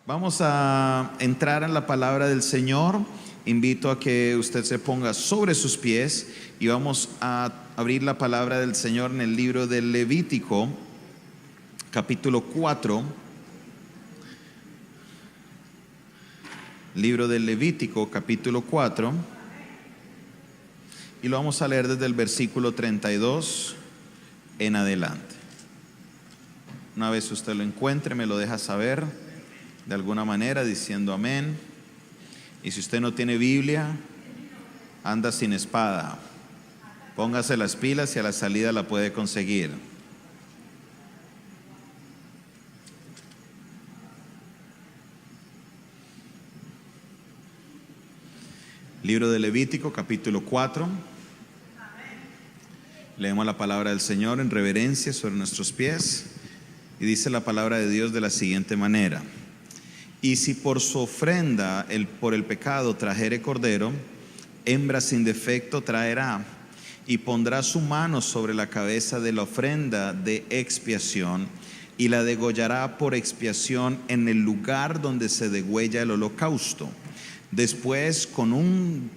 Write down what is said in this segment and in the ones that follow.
Vamos a entrar en la palabra del Señor. Invito a que usted se ponga sobre sus pies y vamos a abrir la palabra del Señor en el libro del Levítico, capítulo 4. Libro del Levítico, capítulo 4. Y lo vamos a leer desde el versículo 32 en adelante. Una vez usted lo encuentre, me lo deja saber de alguna manera diciendo amén. Y si usted no tiene Biblia, anda sin espada, póngase las pilas y a la salida la puede conseguir. Libro de Levítico, capítulo 4. Leemos la palabra del Señor en reverencia sobre nuestros pies. Y dice la palabra de Dios de la siguiente manera: y si por su ofrenda por el pecado trajere cordero, hembra sin defecto traerá, y pondrá su mano sobre la cabeza de la ofrenda de expiación, y la degollará por expiación en el lugar donde se degüella el holocausto. Después con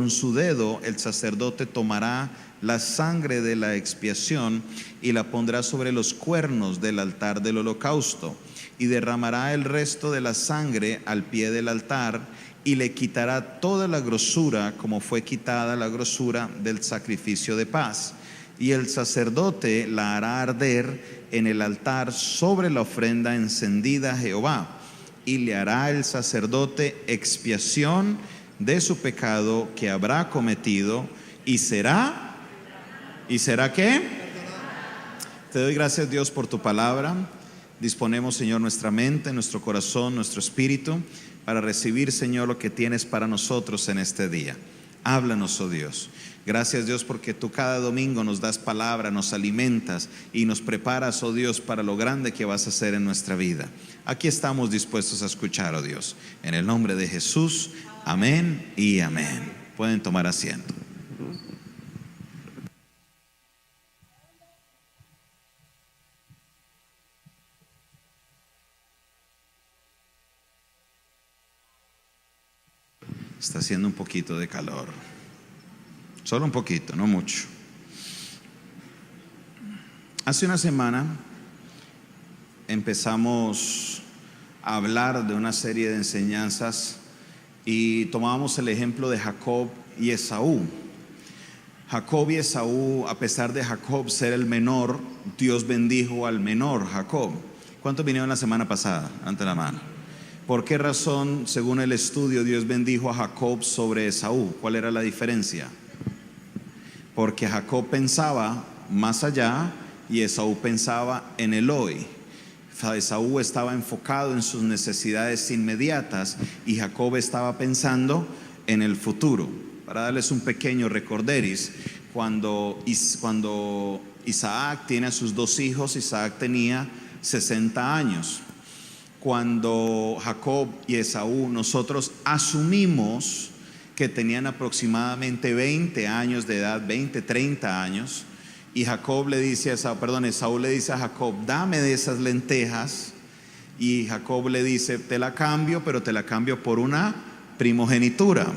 su dedo el sacerdote tomará la sangre de la expiación y la pondrá sobre los cuernos del altar del holocausto, y derramará el resto de la sangre al pie del altar, y le quitará toda la grosura como fue quitada la grosura del sacrificio de paz. Y el sacerdote la hará arder en el altar sobre la ofrenda encendida a Jehová, y le hará el sacerdote expiación de su pecado que habrá cometido, y será ¿qué? Te doy gracias, Dios, por tu palabra. Disponemos, Señor, nuestra mente, nuestro corazón, nuestro espíritu para recibir, Señor, lo que tienes para nosotros en este día. Háblanos, oh Dios. Gracias, Dios, porque tú cada domingo nos das palabra, nos alimentas y nos preparas, oh Dios, para lo grande que vas a hacer en nuestra vida. Aquí estamos dispuestos a escuchar, oh Dios. En el nombre de Jesús, amén y amén. Pueden tomar asiento. Está haciendo un poquito de calor. Solo un poquito, no mucho. Hace una semana empezamos a hablar de una serie de enseñanzas y tomábamos el ejemplo de Jacob y Esaú. Jacob y Esaú, a pesar de Jacob ser el menor, Dios bendijo al menor, Jacob. ¿Cuántos vinieron la semana pasada? Ante la mano. ¿Por qué razón, según el estudio, Dios bendijo a Jacob sobre Esaú? ¿Cuál era la diferencia? Porque Jacob pensaba más allá y Esaú pensaba en el hoy. Esaú estaba enfocado en sus necesidades inmediatas y Jacob estaba pensando en el futuro. Para darles un pequeño recorderis, cuando Isaac tiene a sus dos hijos, Isaac tenía 60 años. Cuando Jacob y Esaú, nosotros asumimos que tenían aproximadamente 20 años de edad, 20, 30 años, y Esaú le dice a Jacob: dame de esas lentejas, y Jacob le dice: te la cambio, pero te la cambio por una primogenitura.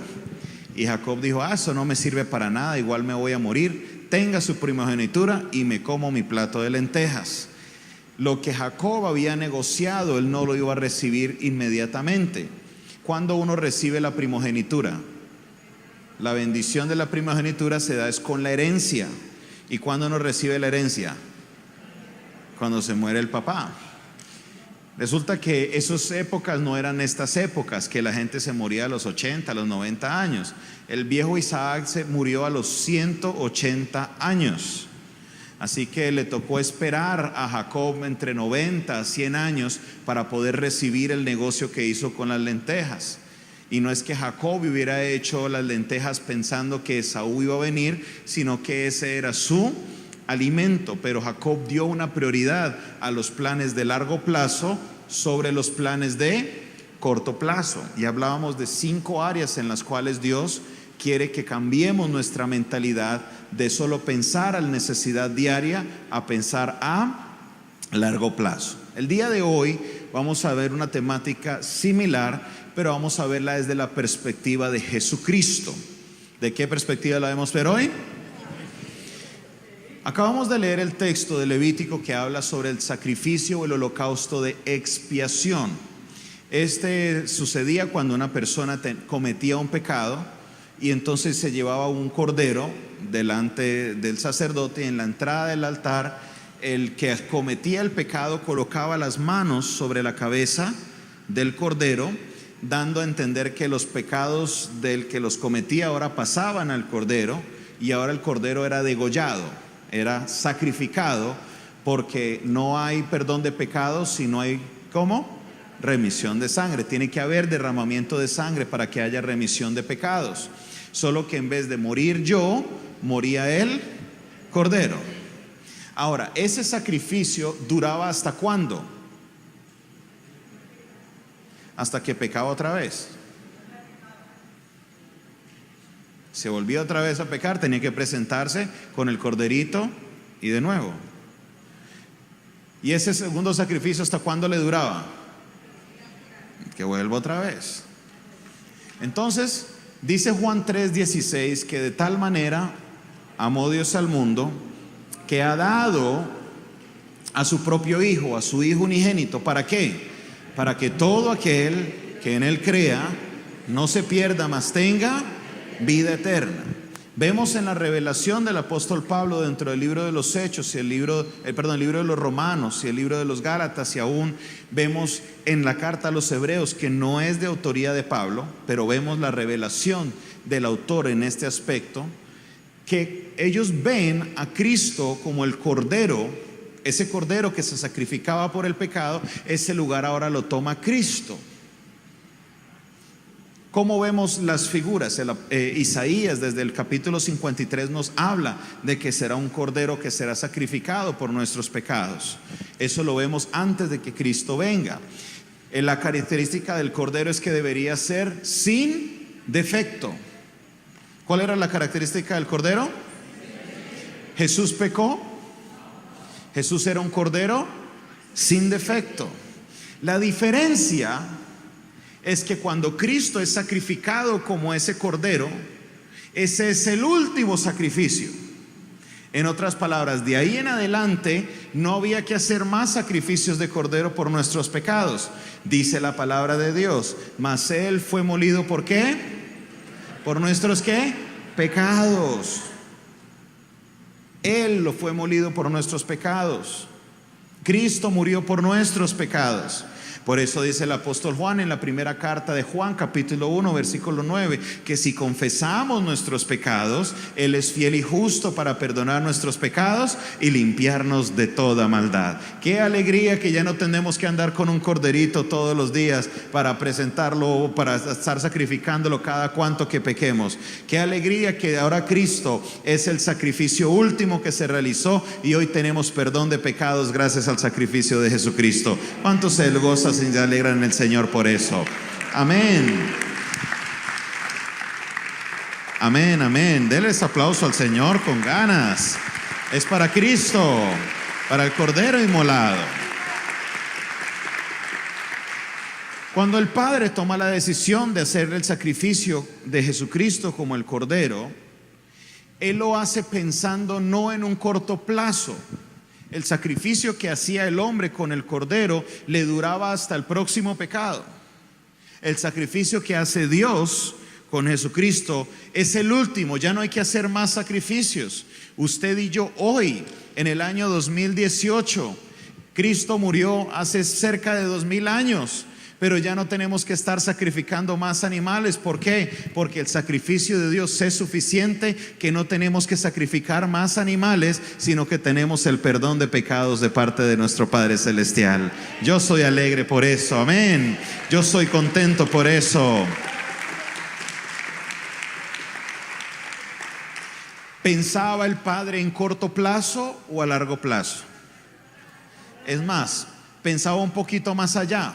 Y Jacob dijo: eso no me sirve para nada, igual me voy a morir, tenga su primogenitura y me como mi plato de lentejas. Lo que Jacob había negociado, él no lo iba a recibir inmediatamente. Cuando uno recibe la primogenitura, la bendición de la primogenitura se da es con la herencia. ¿Y cuándo uno recibe la herencia? Cuando se muere el papá. Resulta que esas épocas no eran estas épocas, que la gente se moría a los 80, a los 90 años. El viejo Isaac se murió a los 180 años. Así que le tocó esperar a Jacob entre 90 a 100 años para poder recibir el negocio que hizo con las lentejas. Y no es que Jacob hubiera hecho las lentejas pensando que Esaú iba a venir, sino que ese era su alimento. Pero Jacob dio una prioridad a los planes de largo plazo sobre los planes de corto plazo. Y hablábamos de 5 áreas en las cuales Dios quiere que cambiemos nuestra mentalidad de solo pensar a la necesidad diaria a pensar a largo plazo. El día de hoy vamos a ver una temática similar, pero vamos a verla desde la perspectiva de Jesucristo. ¿De qué perspectiva la vamos a ver hoy? Acabamos de leer el texto de Levítico que habla sobre el sacrificio o el holocausto de expiación. Este sucedía cuando una persona cometía un pecado y entonces se llevaba un cordero delante del sacerdote, y en la entrada del altar el que cometía el pecado colocaba las manos sobre la cabeza del cordero, dando a entender que los pecados del que los cometía ahora pasaban al cordero, y ahora el cordero era degollado, era sacrificado, porque no hay perdón de pecados si no hay, ¿cómo? Remisión de sangre. Tiene que haber derramamiento de sangre para que haya remisión de pecados. Solo que en vez de morir yo, moría el cordero. Ahora, ese sacrificio duraba ¿hasta cuándo? Hasta que pecaba otra vez. Se volvía otra vez a pecar, tenía que presentarse con el corderito y de nuevo. ¿Y ese segundo sacrificio hasta cuándo le duraba? Que vuelva otra vez. Entonces, dice Juan 3:16 que de tal manera amó Dios al mundo que ha dado a su propio Hijo, a su Hijo unigénito. ¿Para qué? Para que todo aquel que en Él crea no se pierda, mas tenga vida eterna. Vemos en la revelación del apóstol Pablo dentro del libro de los Hechos y el libro de los Romanos y el libro de los Gálatas, y aún vemos en la carta a los Hebreos, que no es de autoría de Pablo, pero vemos la revelación del autor en este aspecto, que ellos ven a Cristo como el Cordero, ese Cordero que se sacrificaba por el pecado. Ese lugar ahora lo toma Cristo. ¿Cómo vemos las figuras? Isaías desde el capítulo 53 nos habla de que será un cordero que será sacrificado por nuestros pecados. Eso lo vemos antes de que Cristo venga. La característica del cordero es que debería ser sin defecto. ¿Cuál era la característica del cordero? ¿Jesús pecó? Jesús era un cordero sin defecto. La diferencia es que cuando Cristo es sacrificado como ese cordero, ese es el último sacrificio. En otras palabras, de ahí en adelante no había que hacer más sacrificios de cordero por nuestros pecados. Dice la palabra de Dios, mas Él fue molido ¿por qué? ¿Por nuestros qué? Pecados. Él lo fue molido por nuestros pecados. Cristo murió por nuestros pecados. Por eso dice el apóstol Juan en la primera carta de Juan, capítulo 1, versículo 9, que si confesamos nuestros pecados, Él es fiel y justo para perdonar nuestros pecados y limpiarnos de toda maldad. Qué alegría que ya no tenemos que andar con un corderito todos los días para presentarlo, para estar sacrificándolo cada cuanto que pequemos. Qué alegría que ahora Cristo es el sacrificio último que se realizó, y hoy tenemos perdón de pecados gracias al sacrificio de Jesucristo. ¿Cuántos se gozan y se alegran en el Señor por eso? Amén. Amén, amén. Denles aplauso al Señor con ganas. Es para Cristo, para el Cordero inmolado. Cuando el Padre toma la decisión de hacer el sacrificio de Jesucristo como el Cordero, Él lo hace pensando no en un corto plazo. El sacrificio que hacía el hombre con el cordero le duraba hasta el próximo pecado. El sacrificio que hace Dios con Jesucristo es el último. Ya no hay que hacer más sacrificios. Usted y yo hoy, en el año 2018, Cristo murió hace cerca de 2000 años. Pero ya no tenemos que estar sacrificando más animales. ¿Por qué? Porque el sacrificio de Dios es suficiente, que no tenemos que sacrificar más animales, sino que tenemos el perdón de pecados de parte de nuestro Padre Celestial. Yo soy alegre por eso, amén. Yo soy contento por eso. ¿Pensaba el Padre en corto plazo o a largo plazo? Es más, pensaba un poquito más allá.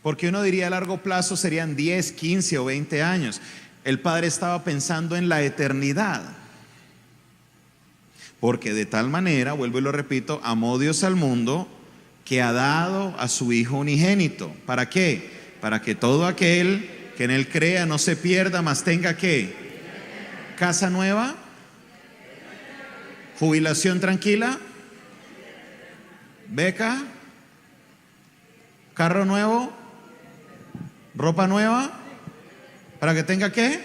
Porque uno diría a largo plazo serían 10, 15 o 20 años. El Padre estaba pensando en la eternidad. Porque de tal manera, vuelvo y lo repito, amó Dios al mundo que ha dado a su Hijo unigénito. ¿Para qué? Para que todo aquel que en Él crea no se pierda, mas tenga ¿qué? Casa nueva, jubilación tranquila, beca, carro nuevo, ropa nueva, para que tenga ¿qué?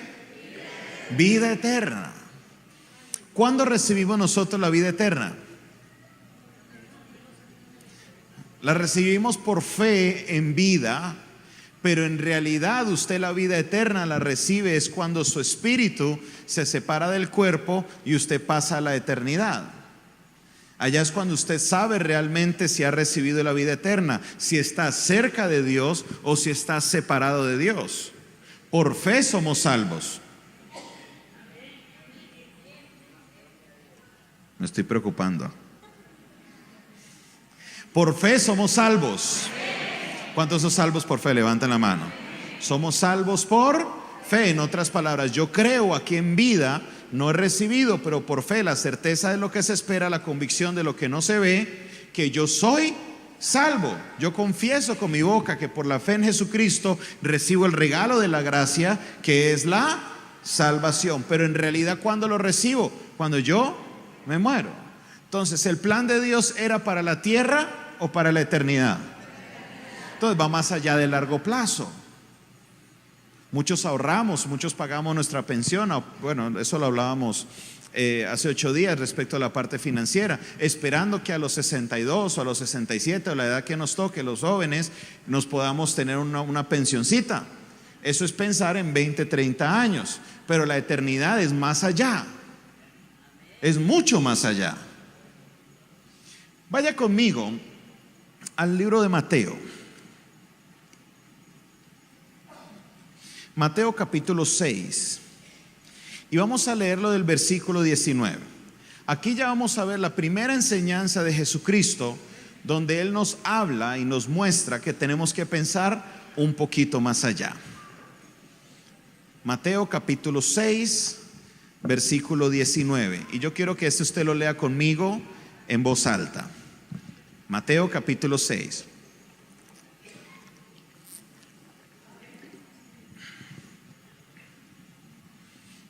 Vida eterna. ¿Cuándo recibimos nosotros la vida eterna? La recibimos por fe en vida, pero en realidad usted la vida eterna la recibe es cuando su espíritu se separa del cuerpo y usted pasa a la eternidad. Allá es cuando usted sabe realmente si ha recibido la vida eterna, si está cerca de Dios o si está separado de Dios. Por fe somos salvos. Me estoy preocupando. Por fe somos salvos. ¿Cuántos son salvos por fe? Levanten la mano. Somos salvos por fe. En otras palabras, yo creo aquí en vida, no he recibido, pero por fe, la certeza de lo que se espera, la convicción de lo que no se ve, que yo soy salvo. Yo confieso con mi boca que por la fe en Jesucristo recibo el regalo de la gracia, que es la salvación. Pero en realidad, ¿cuándo lo recibo? Cuando yo me muero. Entonces, ¿el plan de Dios era para la tierra o para la eternidad? Entonces va más allá de largo plazo. Muchos ahorramos, muchos pagamos nuestra pensión. Bueno, eso lo hablábamos hace 8 días respecto a la parte financiera, esperando que a los 62 o a los 67 o la edad que nos toque, los jóvenes, nos podamos tener una pensioncita. Eso es pensar en 20, 30 años, pero la eternidad es más allá, es mucho más allá. Vaya conmigo al libro de Mateo. Mateo capítulo 6. Y vamos a leerlo del versículo 19. Aquí ya vamos a ver la primera enseñanza de Jesucristo, donde Él nos habla y nos muestra que tenemos que pensar un poquito más allá. Mateo capítulo 6, versículo 19. Y yo quiero que usted lo lea conmigo en voz alta. Mateo capítulo 6.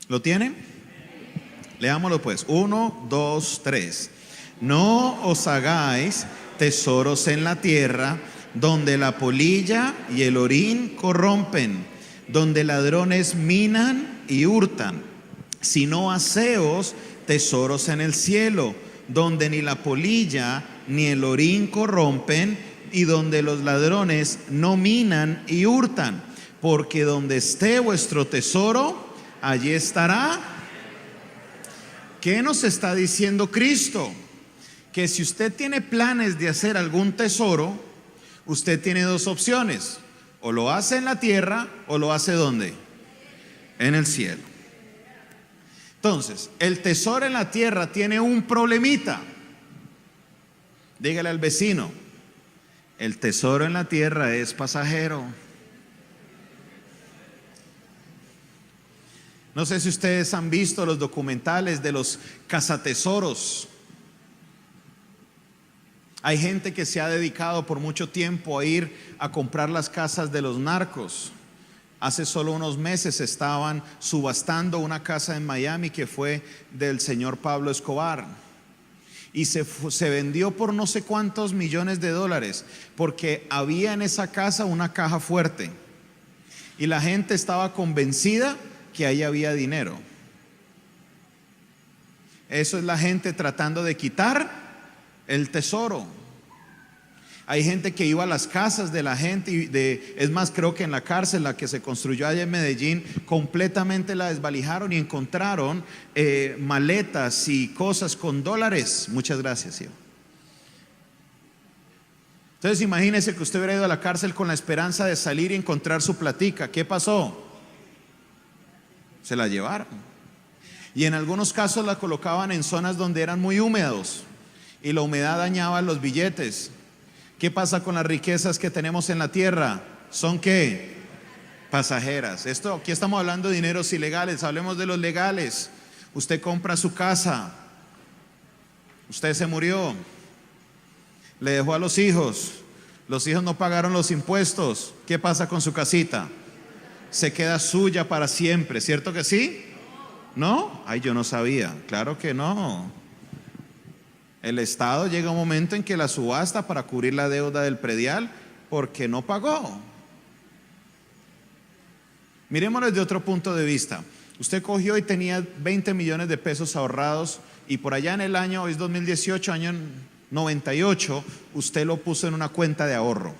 ¿Lo tiene? Leámoslo pues. 1, 2, 3. No os hagáis tesoros en la tierra, donde la polilla y el orín corrompen, donde ladrones minan y hurtan, sino haceos tesoros en el cielo, donde ni la polilla ni el orín corrompen, y donde los ladrones no minan y hurtan, porque donde esté vuestro tesoro, allí estará. ¿Qué nos está diciendo Cristo? Que si usted tiene planes de hacer algún tesoro, usted tiene 2 opciones: o lo hace en la tierra o lo hace ¿dónde? En el cielo. Entonces, el tesoro en la tierra tiene un problemita. Dígale al vecino: el tesoro en la tierra es pasajero. No sé si ustedes han visto los documentales de los cazatesoros. Hay gente que se ha dedicado por mucho tiempo a ir a comprar las casas de los narcos. Hace solo unos meses estaban subastando una casa en Miami que fue del señor Pablo Escobar. Y se vendió por no sé cuántos millones de dólares, porque había en esa casa una caja fuerte. Y la gente estaba convencida que ahí había dinero. Eso es la gente tratando de quitar el tesoro. Hay gente que iba a las casas de la gente es más, creo que en la cárcel, la que se construyó allá en Medellín, completamente la desvalijaron y encontraron maletas y cosas con dólares. Muchas gracias, hijo. Entonces imagínese que usted hubiera ido a la cárcel con la esperanza de salir y encontrar su platica. ¿Qué pasó? Se la llevaron. Y en algunos casos la colocaban en zonas donde eran muy húmedos y la humedad dañaba los billetes. ¿Qué pasa con las riquezas que tenemos en la tierra? ¿Son qué? Pasajeras. Aquí estamos hablando de dineros ilegales, hablemos de los legales. Usted compra su casa, usted se murió, Le dejó a los hijos no pagaron los impuestos. ¿Qué pasa con su casita? Se queda suya para siempre, ¿cierto que sí? ¿No? Ay, yo no sabía, claro que no. El Estado llega un momento en que la subasta para cubrir la deuda del predial porque no pagó. Miremoslo desde otro punto de vista. Usted cogió y tenía 20 millones de pesos ahorrados y por allá en el año, hoy es 2018, año 98, usted lo puso en una cuenta de ahorro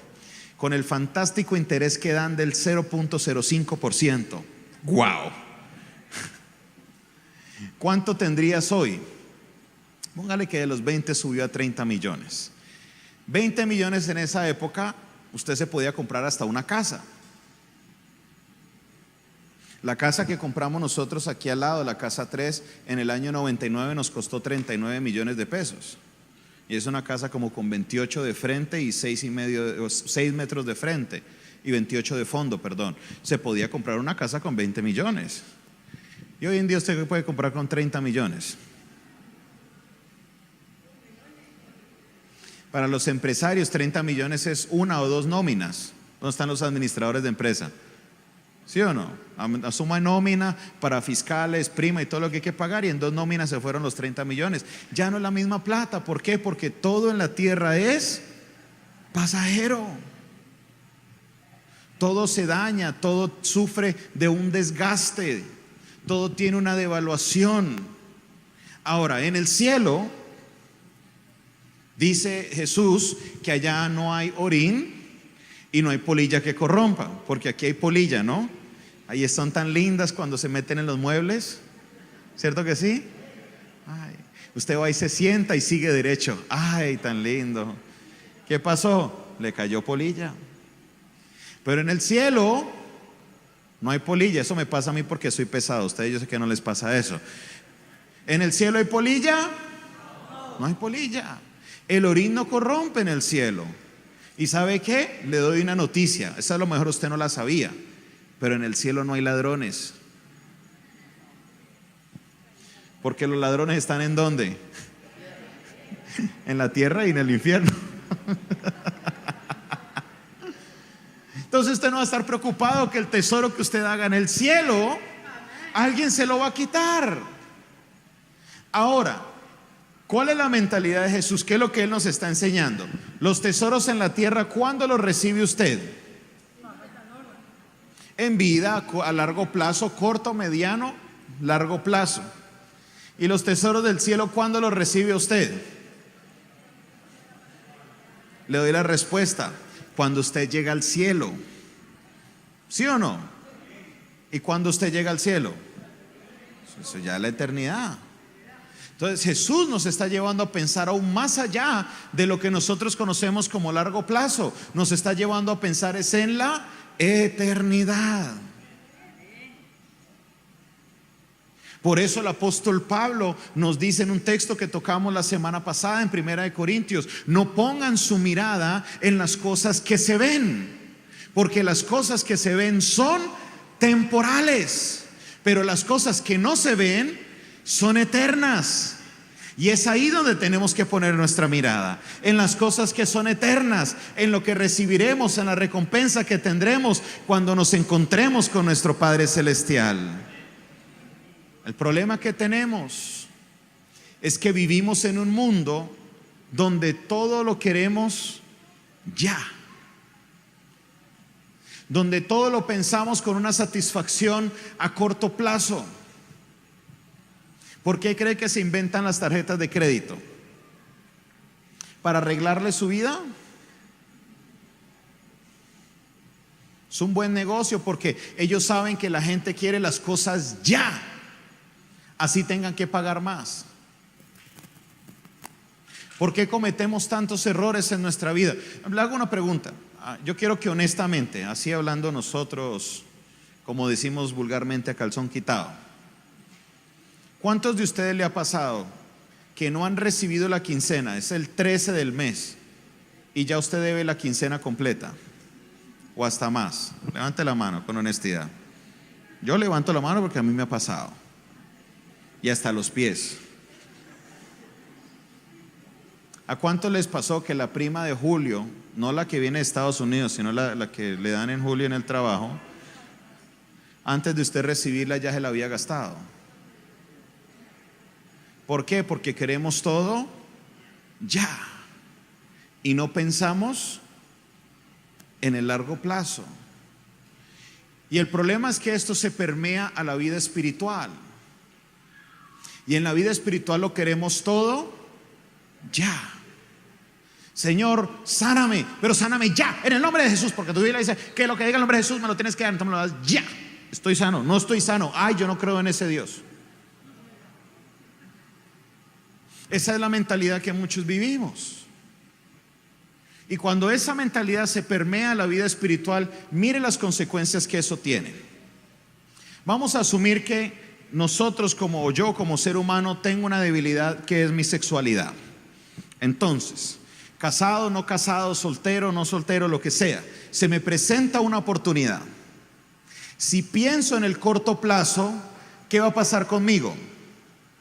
con el fantástico interés que dan del 0.05%. ¡Wow! ¿Cuánto tendrías hoy? Póngale que de los 20 subió a 30 millones. 20 millones en esa época, usted se podía comprar hasta una casa. La casa que compramos nosotros aquí al lado, la casa 3, en el año 99 nos costó 39 millones de pesos. Y es una casa como con 28 de frente y 6 metros de frente y 28 de fondo, perdón. Se podía comprar una casa con 20 millones. Y hoy en día usted puede comprar con 30 millones. Para los empresarios 30 millones es una o dos nóminas. ¿Dónde están los administradores de empresa? ¿Sí o no? Asuma nómina para fiscales, prima y todo lo que hay que pagar, y en dos nóminas se fueron los 30 millones. Ya no es la misma plata. ¿Por qué? Porque todo en la tierra es pasajero. Todo se daña, todo sufre de un desgaste, todo tiene una devaluación. Ahora, en el cielo, dice Jesús que allá no hay orín y no hay polilla que corrompa, porque aquí hay polilla, ¿no? Ahí son tan lindas cuando se meten en los muebles, ¿cierto que sí? Ay, usted va y se sienta y sigue derecho. Ay, tan lindo. ¿Qué pasó? Le cayó polilla. Pero en el cielo no hay polilla. Eso me pasa a mí porque soy pesado. Ustedes yo sé que no les pasa eso. ¿En el cielo hay polilla? No hay polilla. El orín no corrompe en el cielo. ¿Y sabe qué? Le doy una noticia. Esa a lo mejor usted no la sabía. Pero en el cielo no hay ladrones. Porque los ladrones están ¿en dónde? En la tierra y en el infierno. Entonces usted no va a estar preocupado que el tesoro que usted haga en el cielo, alguien se lo va a quitar. Ahora, ¿cuál es la mentalidad de Jesús? ¿Qué es lo que Él nos está enseñando? Los tesoros en la tierra, ¿cuándo los recibe usted? En vida, a largo plazo, corto, mediano, largo plazo. ¿Y los tesoros del cielo, cuándo los recibe usted? Le doy la respuesta: cuando usted llega al cielo. ¿Sí o no? ¿Y cuando usted llega al cielo? Eso ya es la eternidad. Entonces Jesús nos está llevando a pensar aún más allá de lo que nosotros conocemos como largo plazo. Nos está llevando a pensar es en la eternidad. Por eso el apóstol Pablo nos dice en un texto que tocamos la semana pasada en 1 Corintios: no pongan su mirada en las cosas que se ven, porque las cosas que se ven son temporales, pero las cosas que no se ven son eternas. Y es ahí donde tenemos que poner nuestra mirada, en las cosas que son eternas, en lo que recibiremos, en la recompensa que tendremos cuando nos encontremos con nuestro Padre Celestial. El problema que tenemos es que vivimos en un mundo donde todo lo queremos ya, donde todo lo pensamos con una satisfacción a corto plazo. ¿Por qué cree que se inventan las tarjetas de crédito? ¿Para arreglarle su vida? Es un buen negocio porque ellos saben que la gente quiere las cosas ya, así tengan que pagar más. ¿Por qué cometemos tantos errores en nuestra vida? Le hago una pregunta. Yo quiero que honestamente, así hablando nosotros, como decimos vulgarmente, a calzón quitado, ¿cuántos de ustedes le ha pasado que no han recibido la quincena? Es el 13 del mes y ya usted debe la quincena completa o hasta más. Levante la mano con honestidad. Yo levanto la mano porque a mí me ha pasado, y hasta los pies. ¿A cuánto les pasó que la prima de Julio, no la que viene de Estados Unidos, sino la que le dan en Julio en el trabajo, antes de usted recibirla ya se la había gastado? ¿Por qué? Porque queremos todo ya y no pensamos en el largo plazo. Y el problema es que esto se permea a la vida espiritual. Y en la vida espiritual lo queremos todo ya. Señor, sáname, pero sáname ya, en el nombre de Jesús, porque tu Biblia dice que lo que diga el nombre de Jesús me lo tienes que dar, entonces me lo das ya. Estoy sano, no estoy sano, ay, yo no creo en ese Dios. Esa es la mentalidad que muchos vivimos. Y cuando esa mentalidad se permea a la vida espiritual, mire las consecuencias que eso tiene. Vamos a asumir que nosotros como yo como ser humano tengo una debilidad que es mi sexualidad. Entonces, casado, no casado, soltero, no soltero, lo que sea, se me presenta una oportunidad. Si pienso en el corto plazo, ¿qué va a pasar conmigo?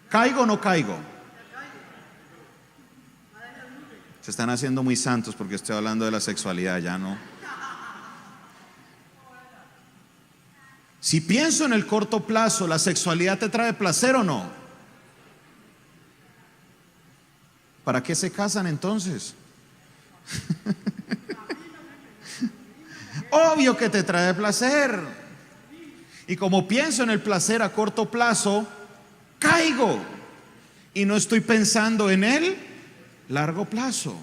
¿Caigo o no caigo? Se están haciendo muy santos porque estoy hablando de la sexualidad, ya no. Si pienso en el corto plazo, ¿la sexualidad te trae placer o no? ¿Para qué se casan entonces? Obvio que te trae placer. Y como pienso en el placer a corto plazo, caigo y no estoy pensando en él largo plazo,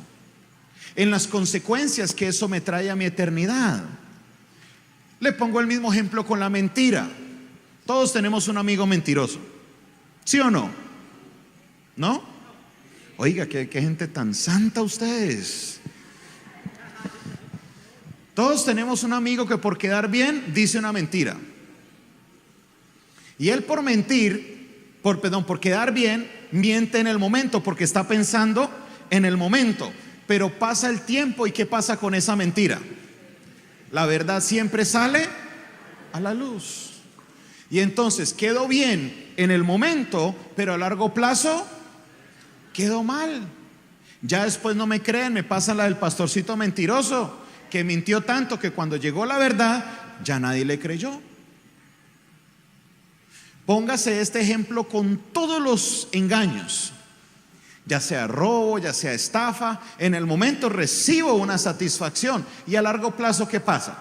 en las consecuencias que eso me trae a mi eternidad. Le pongo el mismo ejemplo con la mentira. Todos tenemos un amigo mentiroso, ¿sí o no? ¿No? Oiga, qué gente tan santa ustedes. Todos tenemos un amigo que por quedar bien dice una mentira. Y él por mentir, por quedar bien, miente en el momento porque está pensando en el momento, pero pasa el tiempo y ¿qué pasa con esa mentira? La verdad siempre sale a la luz. Y entonces quedó bien en el momento, pero a largo plazo quedó mal. Ya después no me creen, me pasa la del pastorcito mentiroso, que mintió tanto que cuando llegó la verdad ya nadie le creyó. Póngase este ejemplo con todos los engaños, ya sea robo, ya sea estafa. En el momento recibo una satisfacción y a largo plazo ¿qué pasa?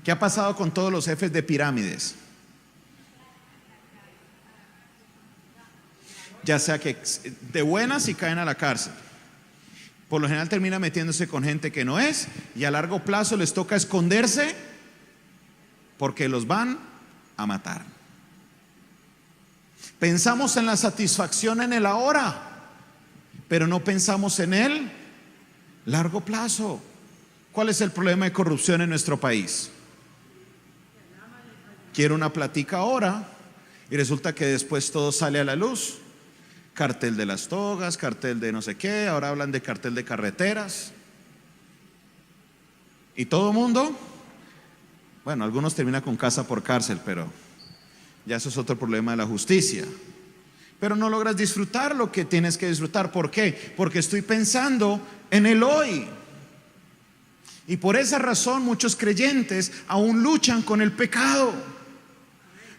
¿Qué ha pasado con todos los jefes de pirámides? Ya sea que de buenas y caen a la cárcel. Por lo general termina metiéndose con gente que no es y a largo plazo les toca esconderse porque los van a matar. Pensamos en la satisfacción en el ahora, pero no pensamos en el largo plazo. ¿Cuál es el problema de corrupción en nuestro país? Quiero una plática ahora y resulta que después todo sale a la luz. Cartel de las togas, cartel de no sé qué, ahora hablan de cartel de carreteras. Y todo mundo, bueno, algunos terminan con casa por cárcel, pero ya eso es otro problema de la justicia. Pero no logras disfrutar lo que tienes que disfrutar. ¿Por qué? Porque estoy pensando en el hoy. Y por esa razón muchos creyentes aún luchan con el pecado,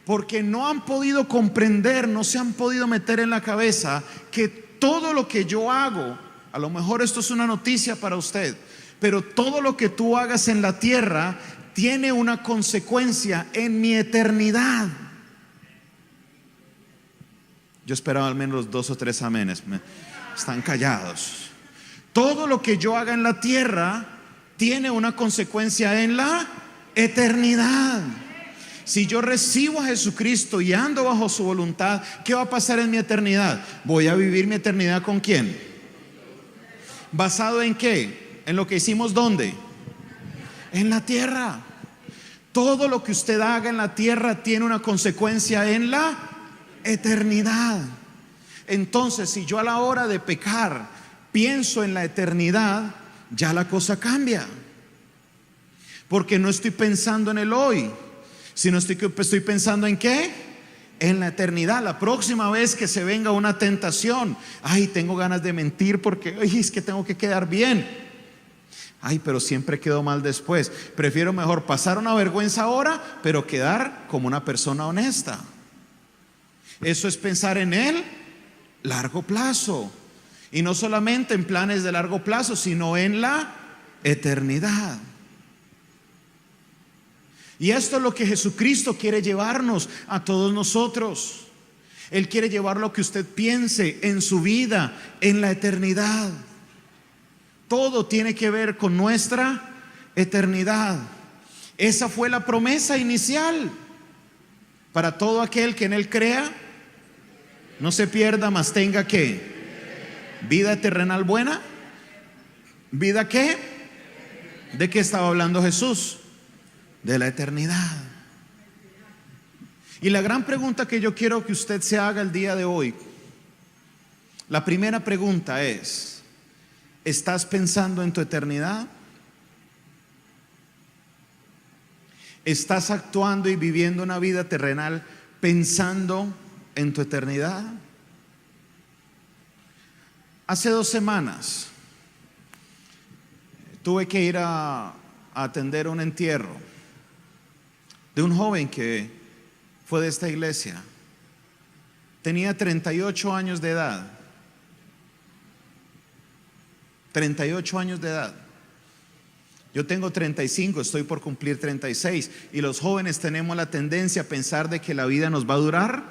porque no han podido comprender, no se han podido meter en la cabeza que todo lo que yo hago, a lo mejor esto es una noticia para usted, pero todo lo que tú hagas en la tierra tiene una consecuencia en mi eternidad. Yo esperaba al menos 2 o 3 amenes. Están callados. Todo lo que yo haga en la tierra tiene una consecuencia en la eternidad. Si yo recibo a Jesucristo y ando bajo su voluntad, ¿qué va a pasar en mi eternidad? Voy a vivir mi eternidad ¿con quién? ¿Basado en qué? ¿En lo que hicimos dónde? En la tierra. Todo lo que usted haga en la tierra tiene una consecuencia en la eternidad. Entonces, si yo a la hora de pecar pienso en la eternidad, ya la cosa cambia, porque no estoy pensando en el hoy, sino estoy pensando en ¿qué? en la eternidad. La próxima vez que se venga una tentación, ay, tengo ganas de mentir porque ay, es que tengo que quedar bien. Ay, pero siempre quedo mal después. Prefiero mejor pasar una vergüenza ahora, pero quedar como una persona honesta. Eso es pensar en el largo plazo. Y no solamente en planes de largo plazo, sino en la eternidad. Y esto es lo que Jesucristo quiere llevarnos a todos nosotros. Él quiere llevar lo que usted piense en su vida, en la eternidad. Todo tiene que ver con nuestra eternidad. Esa fue la promesa inicial. Para todo aquel que en Él crea, no se pierda, mas tenga ¿qué? Vida terrenal buena. ¿Vida qué? ¿De qué estaba hablando Jesús? De la eternidad. Y la gran pregunta que yo quiero que usted se haga el día de hoy, la primera pregunta es: ¿estás pensando en tu eternidad? ¿Estás actuando y viviendo una vida terrenal pensando en tu eternidad? Hace 2 semanas tuve que ir a atender un entierro de un joven que fue de esta iglesia. Tenía 38 años de edad. 38 años de edad. Yo tengo 35, estoy por cumplir 36. Y los jóvenes tenemos la tendencia a pensar de que la vida nos va a durar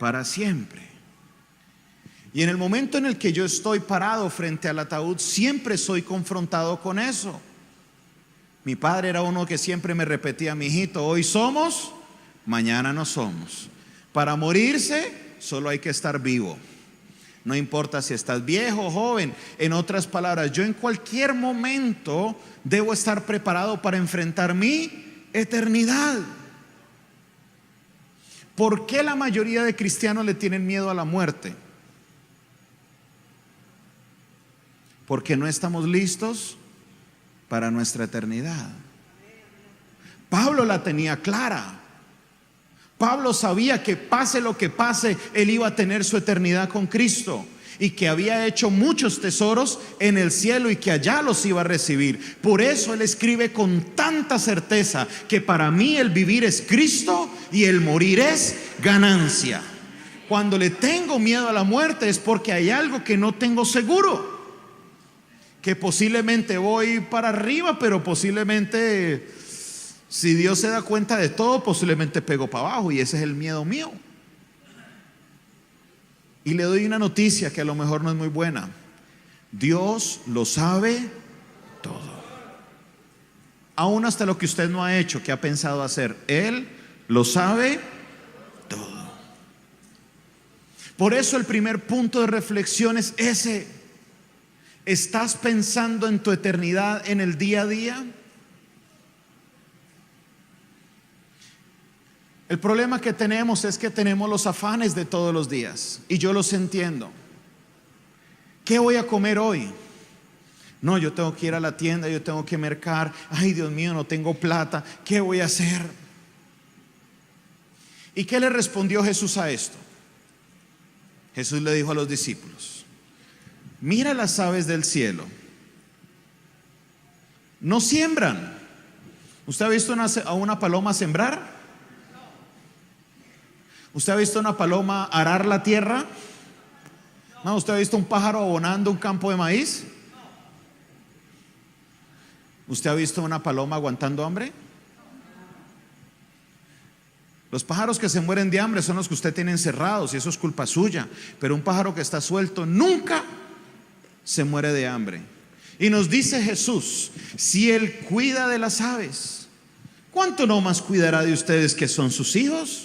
para siempre. Y en el momento en el que yo estoy parado frente al ataúd, siempre soy confrontado con eso. Mi padre era uno que siempre me repetía: mi hijito, hoy somos, mañana no somos. Para morirse solo hay que estar vivo. No importa si estás viejo o joven. En otras palabras, yo en cualquier momento debo estar preparado para enfrentar mi eternidad. ¿Por qué la mayoría de cristianos le tienen miedo a la muerte? Porque no estamos listos para nuestra eternidad. Pablo la tenía clara. Pablo sabía que pase lo que pase, él iba a tener su eternidad con Cristo, y que había hecho muchos tesoros en el cielo y que allá los iba a recibir. Por eso él escribe con tanta certeza que para mí el vivir es Cristo y el morir es ganancia. Cuando le tengo miedo a la muerte es porque hay algo que no tengo seguro, que posiblemente voy para arriba, pero posiblemente, si Dios se da cuenta de todo, posiblemente pego para abajo, y ese es el miedo mío. Y le doy una noticia que a lo mejor no es muy buena: Dios lo sabe todo. Aún hasta lo que usted no ha hecho, que ha pensado hacer, Él lo sabe todo. Por eso el primer punto de reflexión es ese: ¿estás pensando en tu eternidad en el día a día? El problema que tenemos es que tenemos los afanes de todos los días, y yo los entiendo. ¿Qué voy a comer hoy? No, yo tengo que ir a la tienda, yo tengo que mercar. Ay, Dios mío, no tengo plata. ¿Qué voy a hacer? ¿Y qué le respondió Jesús a esto? Jesús le dijo a los discípulos: mira las aves del cielo, no siembran. ¿Usted ha visto a una paloma sembrar? ¿Usted ha visto una paloma arar la tierra? No. ¿Usted ha visto un pájaro abonando un campo de maíz? ¿Usted ha visto una paloma aguantando hambre? Los pájaros que se mueren de hambre son los que usted tiene encerrados, y eso es culpa suya. Pero un pájaro que está suelto nunca se muere de hambre. Y nos dice Jesús: si Él cuida de las aves, ¿cuánto no más cuidará de ustedes, que son sus hijos?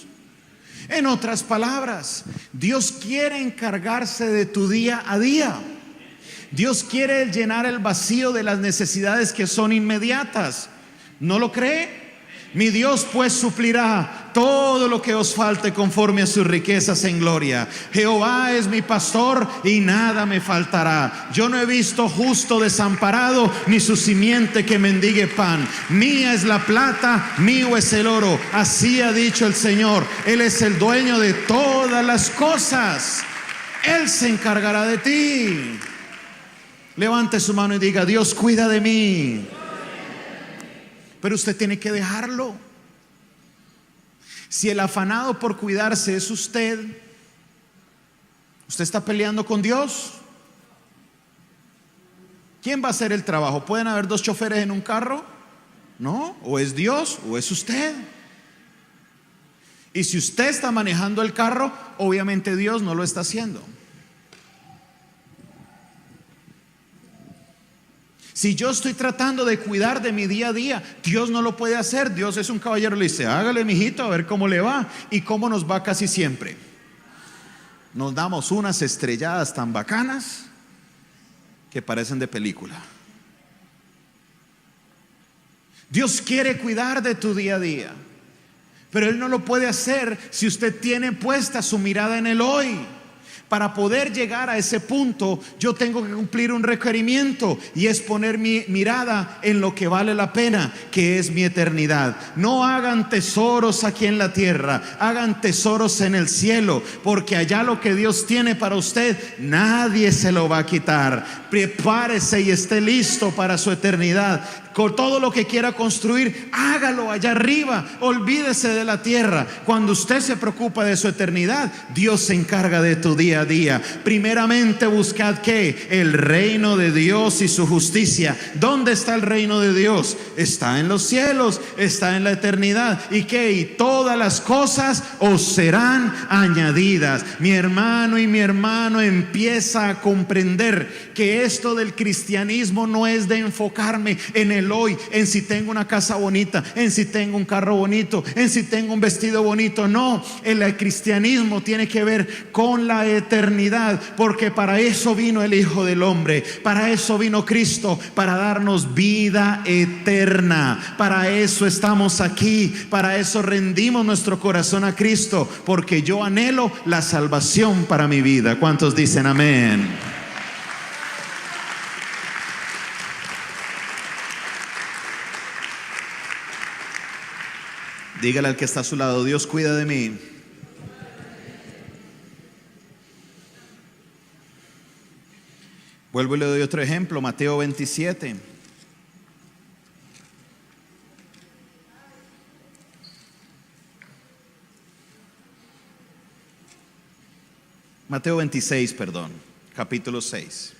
En otras palabras, Dios quiere encargarse de tu día a día. Dios quiere llenar el vacío de las necesidades que son inmediatas. ¿No lo cree? Mi Dios pues suplirá todo lo que os falte conforme a sus riquezas en gloria. Jehová es mi pastor y nada me faltará. Yo no he visto justo desamparado, ni su simiente que mendigue pan. Mía es la plata, mío es el oro. Así ha dicho el Señor. Él es el dueño de todas las cosas. Él se encargará de ti. Levante su mano y diga: Dios cuida de mí. Pero usted tiene que dejarlo. Si el afanado por cuidarse es usted está peleando con Dios. ¿Quién va a hacer el trabajo? ¿Pueden haber dos choferes en un carro? No, o es Dios o es usted. Y si usted está manejando el carro, obviamente Dios no lo está haciendo. Si yo estoy tratando de cuidar de mi día a día, Dios no lo puede hacer. Dios es un caballero, le dice: hágale, mijito, a ver cómo le va. ¿Y cómo nos va casi siempre? Nos damos unas estrelladas tan bacanas que parecen de película. Dios quiere cuidar de tu día a día, pero Él no lo puede hacer si usted tiene puesta su mirada en el hoy. Para poder llegar a ese punto, yo tengo que cumplir un requerimiento, y es poner mi mirada en lo que vale la pena, que es mi eternidad. No hagan tesoros aquí en la tierra, hagan tesoros en el cielo, porque allá lo que Dios tiene para usted, nadie se lo va a quitar. Prepárese y esté listo para su eternidad. Con todo lo que quiera construir, hágalo allá arriba. Olvídese de la tierra. Cuando usted se preocupa de su eternidad, Dios se encarga de tu día a día. Primeramente buscad ¿qué? El reino de Dios y su justicia. ¿Dónde está el reino de Dios? Está en los cielos, está en la eternidad. ¿Y qué? Y todas las cosas os serán añadidas. Mi hermano y mi hermano, empieza a comprender que esto del cristianismo no es de enfocarme en el hoy, en si tengo una casa bonita, en si tengo un carro bonito, en si tengo un vestido bonito. No, el cristianismo tiene que ver con la eternidad, porque para eso vino el Hijo del Hombre, para eso vino Cristo, para darnos vida eterna. Para eso estamos aquí, para eso rendimos nuestro corazón a Cristo, porque yo anhelo la salvación para mi vida. ¿Cuántos dicen amén? Dígale al que está a su lado: Dios cuida de mí. Vuelvo y le doy otro ejemplo, Mateo 27. Mateo 26, perdón, capítulo 6.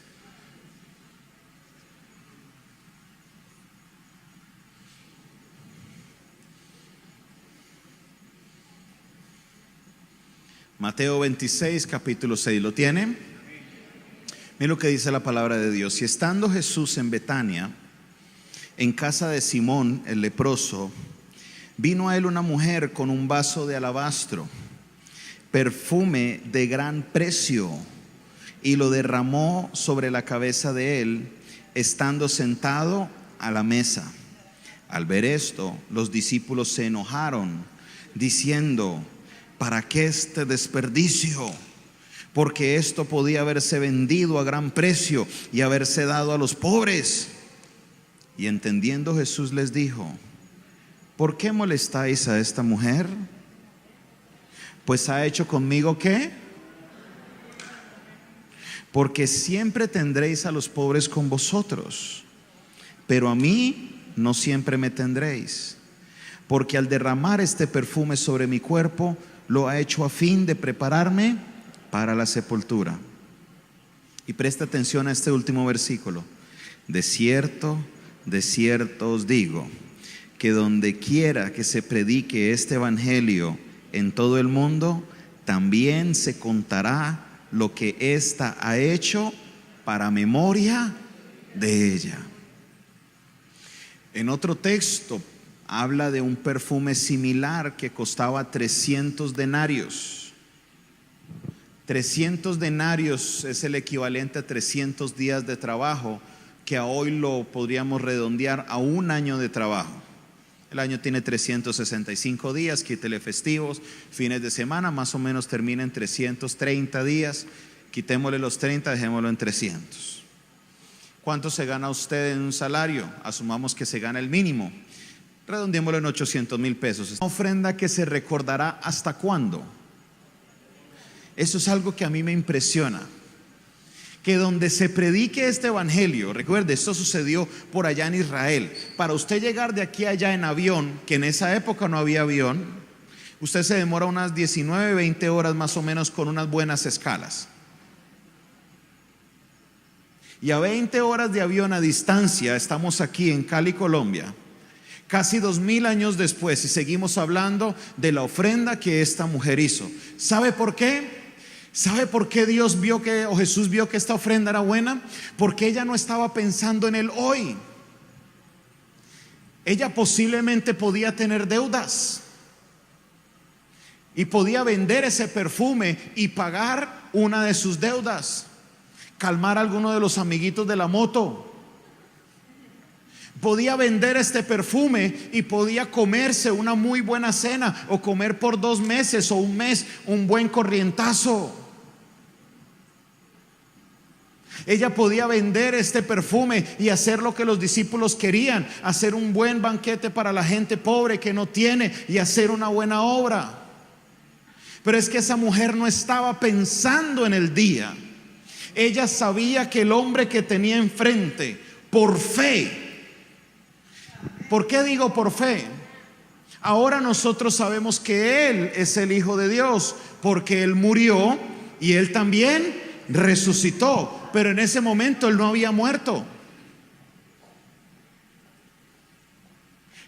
Mateo 26, capítulo 6. ¿Lo tienen? Miren lo que dice la palabra de Dios. Y estando Jesús en Betania, en casa de Simón el leproso, vino a él una mujer con un vaso de alabastro, perfume de gran precio, y lo derramó sobre la cabeza de él, estando sentado a la mesa. Al ver esto, los discípulos se enojaron, diciendo: ¿para qué este desperdicio? Porque esto podía haberse vendido a gran precio y haberse dado a los pobres. Y entendiendo Jesús les dijo: ¿por qué molestáis a esta mujer? Pues ha hecho conmigo ¿qué? Porque siempre tendréis a los pobres con vosotros, pero a mí no siempre me tendréis. Porque al derramar este perfume sobre mi cuerpo, lo ha hecho a fin de prepararme para la sepultura. Y presta atención a este último versículo: de cierto os digo, que donde quiera que se predique este evangelio en todo el mundo, también se contará lo que ésta ha hecho para memoria de ella. En otro texto habla de un perfume similar que costaba 300 denarios. 300 denarios es el equivalente a 300 días de trabajo, que a hoy lo podríamos redondear a un año de trabajo. El año tiene 365 días, quítele festivos, fines de semana, más o menos termina en 330 días. Quitémosle los 30, dejémoslo en 300. ¿Cuánto se gana usted en un salario? Asumamos que se gana el mínimo. Redondeémoslo en 800,000 pesos. Una ofrenda que se recordará hasta cuándo. Eso es algo que a mí me impresiona. Que donde se predique este evangelio, recuerde, esto sucedió por allá en Israel. Para usted llegar de aquí a allá en avión, que en esa época no había avión, usted se demora unas 19, 20 horas más o menos con unas buenas escalas. Y a 20 horas de avión a distancia, estamos aquí en Cali, Colombia, casi 2000 años después, y seguimos hablando de la ofrenda que esta mujer hizo. ¿Sabe por qué? ¿Sabe por qué Dios vio que, o Jesús vio que esta ofrenda era buena? Porque ella no estaba pensando en el hoy. Ella posiblemente podía tener deudas y podía vender ese perfume y pagar una de sus deudas, calmar a alguno de los amiguitos de la moto. Podía vender este perfume y podía comerse una muy buena cena, o comer por 2 meses o un mes un buen corrientazo. Ella podía vender este perfume y hacer lo que los discípulos querían, hacer un buen banquete para la gente pobre que no tiene y hacer una buena obra. Pero es que esa mujer no estaba pensando en el día. Ella sabía que el hombre que tenía enfrente, por fe. ¿Por qué digo por fe? Ahora nosotros sabemos que Él es el Hijo de Dios, porque Él murió y Él también resucitó. Pero en ese momento Él no había muerto.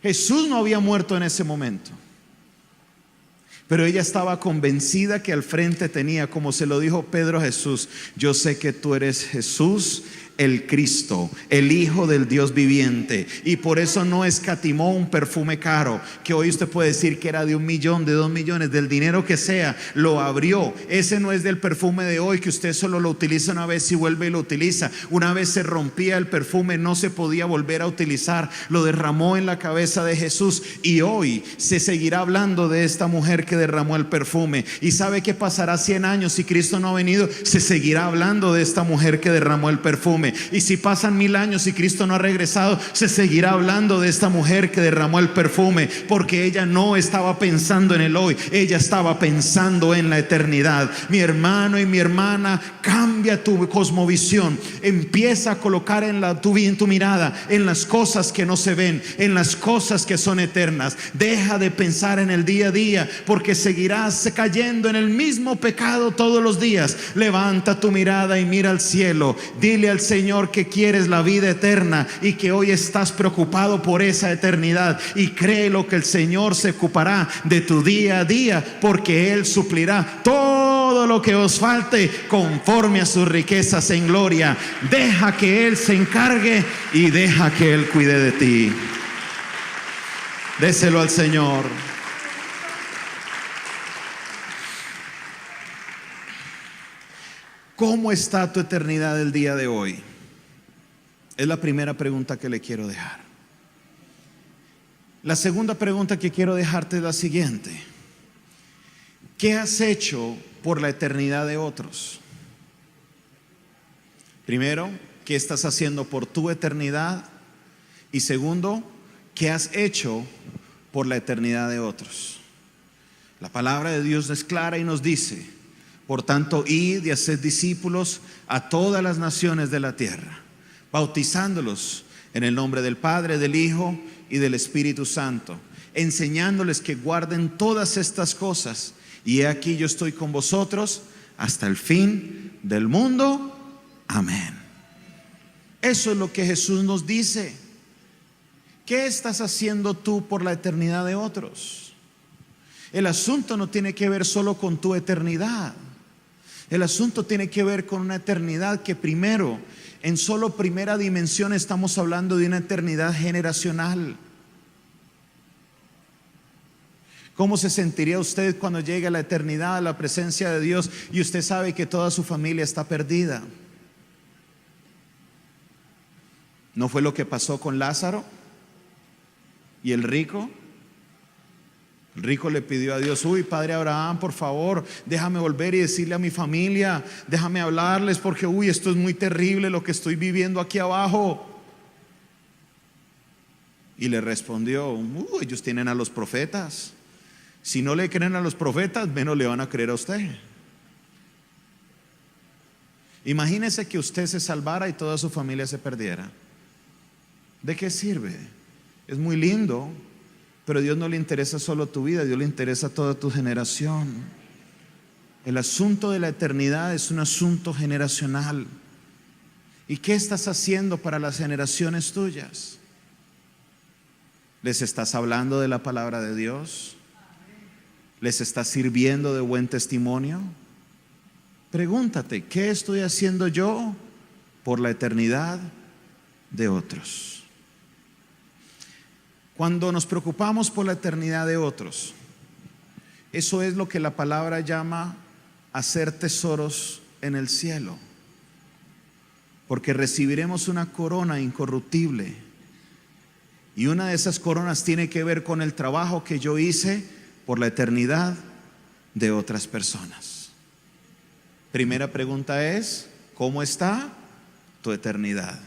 Jesús no había muerto en ese momento. Pero ella estaba convencida que al frente tenía, como se lo dijo Pedro a Jesús: yo sé que tú eres Jesús, el Cristo, el Hijo del Dios viviente. Y por eso no escatimó un perfume caro, que hoy usted puede decir que era de 1 millón, de 2 millones, del dinero que sea. Lo abrió. Ese no es del perfume de hoy, que usted solo lo utiliza una vez y vuelve y lo utiliza. Una vez se rompía el perfume, no se podía volver a utilizar. Lo derramó en la cabeza de Jesús, y hoy se seguirá hablando de esta mujer que derramó el perfume. Y sabe que pasará 100 años si Cristo no ha venido, se seguirá hablando de esta mujer que derramó el perfume. Y si pasan 1000 años y Cristo no ha regresado, se seguirá hablando de esta mujer que derramó el perfume, porque ella no estaba pensando en el hoy, ella estaba pensando en la eternidad. Mi hermano y mi hermana, cambia tu cosmovisión. Empieza a colocar en tu mirada en las cosas que no se ven, en las cosas que son eternas. Deja de pensar en el día a día, porque seguirás cayendo en el mismo pecado todos los días. Levanta tu mirada y mira al cielo. Dile al Señor que quieres la vida eterna y que hoy estás preocupado por esa eternidad, y créelo que el Señor se ocupará de tu día a día, porque Él suplirá todo lo que os falte conforme a sus riquezas en gloria. Deja que Él se encargue y deja que Él cuide de ti. Déselo al Señor. ¿Cómo está tu eternidad el día de hoy? Es la primera pregunta que le quiero dejar. La segunda pregunta que quiero dejarte es la siguiente: ¿qué has hecho por la eternidad de otros? Primero, ¿qué estás haciendo por tu eternidad? Y segundo, ¿qué has hecho por la eternidad de otros? La palabra de Dios es clara y nos dice: por tanto, id y haced discípulos a todas las naciones de la tierra, bautizándolos en el nombre del Padre, del Hijo y del Espíritu Santo, enseñándoles que guarden todas estas cosas. Y he aquí, yo estoy con vosotros hasta el fin del mundo. Amén. Eso es lo que Jesús nos dice. ¿Qué estás haciendo tú por la eternidad de otros? El asunto no tiene que ver solo con tu eternidad. El asunto tiene que ver con una eternidad que primero, en solo primera dimensión, estamos hablando de una eternidad generacional. ¿Cómo se sentiría usted cuando llegue a la eternidad, a la presencia de Dios, y usted sabe que toda su familia está perdida? ¿No fue lo que pasó con Lázaro? ¿Y el rico? El rico le pidió a Dios: uy, Padre Abraham, por favor, déjame volver y decirle a mi familia, déjame hablarles, porque uy, esto es muy terrible lo que estoy viviendo aquí abajo. Y le respondió: ellos tienen a los profetas. Si no le creen a los profetas, menos le van a creer a usted. Imagínese que usted se salvara y toda su familia se perdiera. ¿De qué sirve? Es muy lindo, pero a Dios no le interesa solo tu vida, a Dios le interesa toda tu generación. El asunto de la eternidad es un asunto generacional. ¿Y qué estás haciendo para las generaciones tuyas? ¿Les estás hablando de la palabra de Dios? ¿Les estás sirviendo de buen testimonio? Pregúntate: ¿qué estoy haciendo yo por la eternidad de otros? Cuando nos preocupamos por la eternidad de otros, eso es lo que la palabra llama hacer tesoros en el cielo, porque recibiremos una corona incorruptible, y una de esas coronas tiene que ver con el trabajo que yo hice por la eternidad de otras personas. Primera pregunta es: ¿cómo está tu eternidad?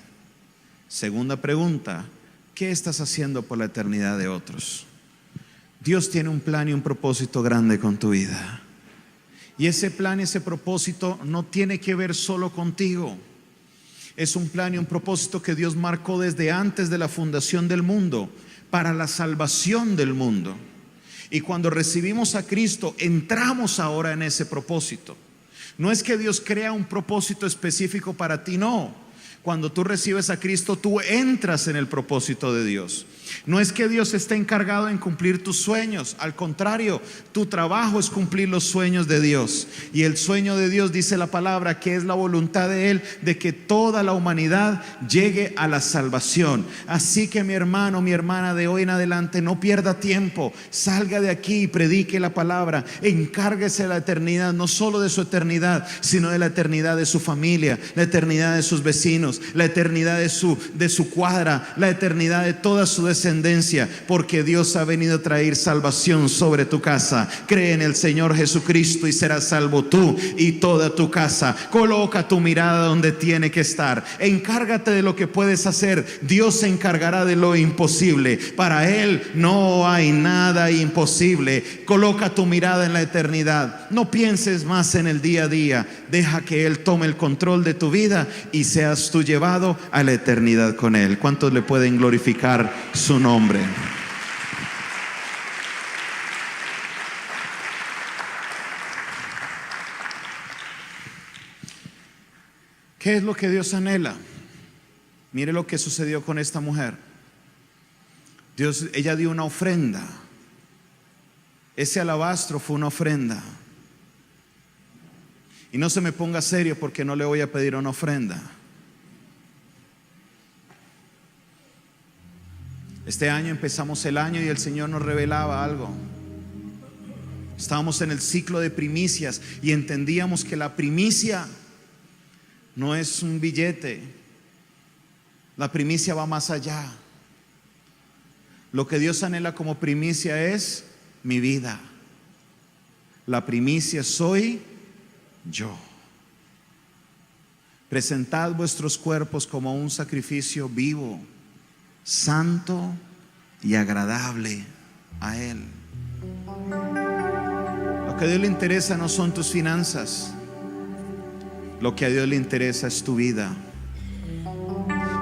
Segunda pregunta: ¿qué estás haciendo por la eternidad de otros? Dios tiene un plan y un propósito grande con tu vida, y ese plan y ese propósito no tiene que ver solo contigo. Es un plan y un propósito que Dios marcó desde antes de la fundación del mundo, para la salvación del mundo. Y cuando recibimos a Cristo, entramos ahora en ese propósito. No es que Dios crea un propósito específico para ti, no. Cuando tú recibes a Cristo, tú entras en el propósito de Dios. No es que Dios esté encargado en cumplir tus sueños. Al contrario, tu trabajo es cumplir los sueños de Dios. Y el sueño de Dios, dice la palabra, que es la voluntad de Él, de que toda la humanidad llegue a la salvación. Así que mi hermano, mi hermana, de hoy en adelante no pierda tiempo. Salga de aquí y predique la palabra. Encárguese de la eternidad, no solo de su eternidad, sino de la eternidad de su familia, la eternidad de sus vecinos, la eternidad de su cuadra, la eternidad de toda su descendencia, porque Dios ha venido a traer salvación sobre tu casa. Cree en el Señor Jesucristo y serás salvo tú y toda tu casa. Coloca tu mirada donde tiene que estar. Encárgate de lo que puedes hacer. Dios se encargará de lo imposible. Para Él no hay nada imposible. Coloca tu mirada en la eternidad. No pienses más en el día a día. Deja que Él tome el control de tu vida y seas tú llevado a la eternidad con Él. ¿Cuántos le pueden glorificar su nombre? ¿Qué es lo que Dios anhela? Mire lo que sucedió con esta mujer. Ella dio una ofrenda. Ese alabastro fue una ofrenda. Y no se me ponga serio, porque no le voy a pedir una ofrenda. Este año empezamos el año y el Señor nos revelaba algo. Estábamos en el ciclo de primicias y entendíamos que la primicia no es un billete. La primicia va más allá. Lo que Dios anhela como primicia es mi vida. La primicia soy yo. Presentad vuestros cuerpos como un sacrificio vivo, santo y agradable a Él. Lo que a Dios le interesa no son tus finanzas. Lo que a Dios le interesa es tu vida.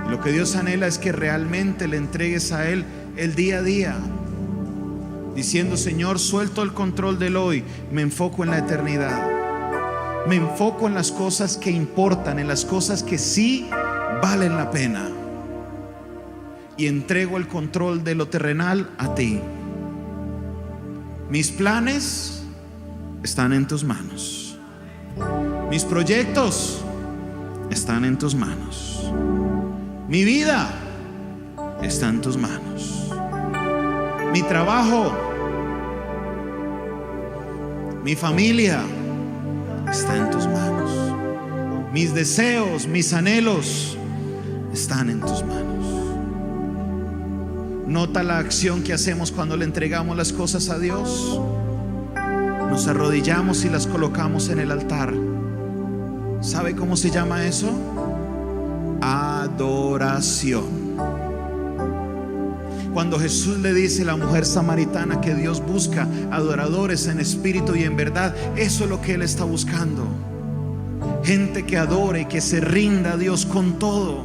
Y lo que Dios anhela es que realmente le entregues a Él el día a día, diciendo: Señor, suelto el control del hoy, me enfoco en la eternidad. Me enfoco en las cosas que importan, en las cosas que sí valen la pena. Y entrego el control de lo terrenal a ti. Mis planes están en tus manos. Mis proyectos están en tus manos. Mi vida está en tus manos. Mi trabajo, mi familia está en tus manos. Mis deseos, mis anhelos están en tus manos. ¿Nota la acción que hacemos cuando le entregamos las cosas a Dios? Nos arrodillamos y las colocamos en el altar. ¿Sabe cómo se llama eso? Adoración. Cuando Jesús le dice a la mujer samaritana que Dios busca adoradores en espíritu y en verdad, eso es lo que Él está buscando. Gente que adore y que se rinda a Dios con todo.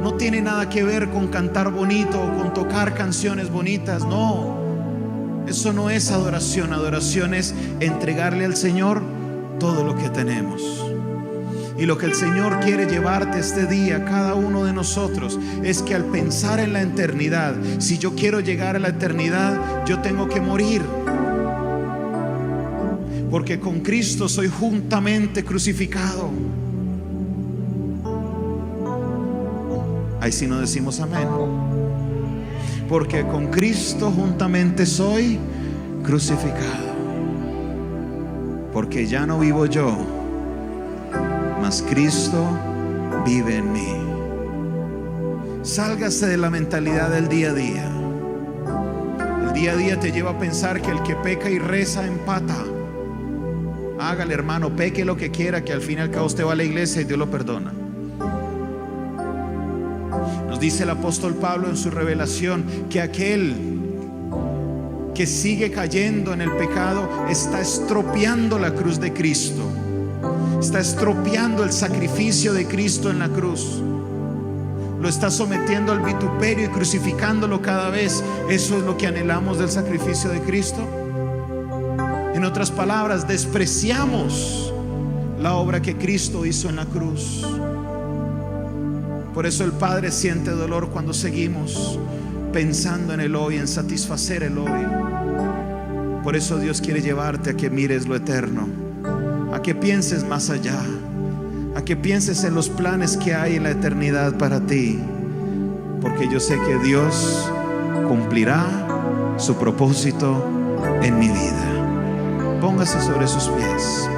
No tiene nada que ver con cantar bonito o con tocar canciones bonitas, no. Eso no es adoración. Adoración es entregarle al Señor todo lo que tenemos. Y lo que el Señor quiere llevarte este día, cada uno de nosotros, es que al pensar en la eternidad, si yo quiero llegar a la eternidad, yo tengo que morir. Porque con Cristo soy juntamente crucificado. Ahí sí no decimos amén. Porque con Cristo juntamente soy crucificado. Porque ya no vivo yo, mas Cristo vive en mí. Sálgase de la mentalidad del día a día. El día a día te lleva a pensar que el que peca y reza empata. Hágale, hermano, peque lo que quiera, que al fin y al cabo usted va a la iglesia y Dios lo perdona. Nos dice el apóstol Pablo en su revelación que aquel que sigue cayendo en el pecado está estropeando la cruz de Cristo. Está estropeando el sacrificio de Cristo en la cruz. Lo está sometiendo al vituperio y crucificándolo cada vez. Eso es lo que anhelamos del sacrificio de Cristo. En otras palabras, despreciamos la obra que Cristo hizo en la cruz. Por eso el Padre siente dolor cuando seguimos pensando en el hoy, en satisfacer el hoy. Por eso Dios quiere llevarte a que mires lo eterno, a que pienses más allá, a que pienses en los planes que hay en la eternidad para ti. Porque yo sé que Dios cumplirá su propósito en mi vida. Póngase sobre sus pies.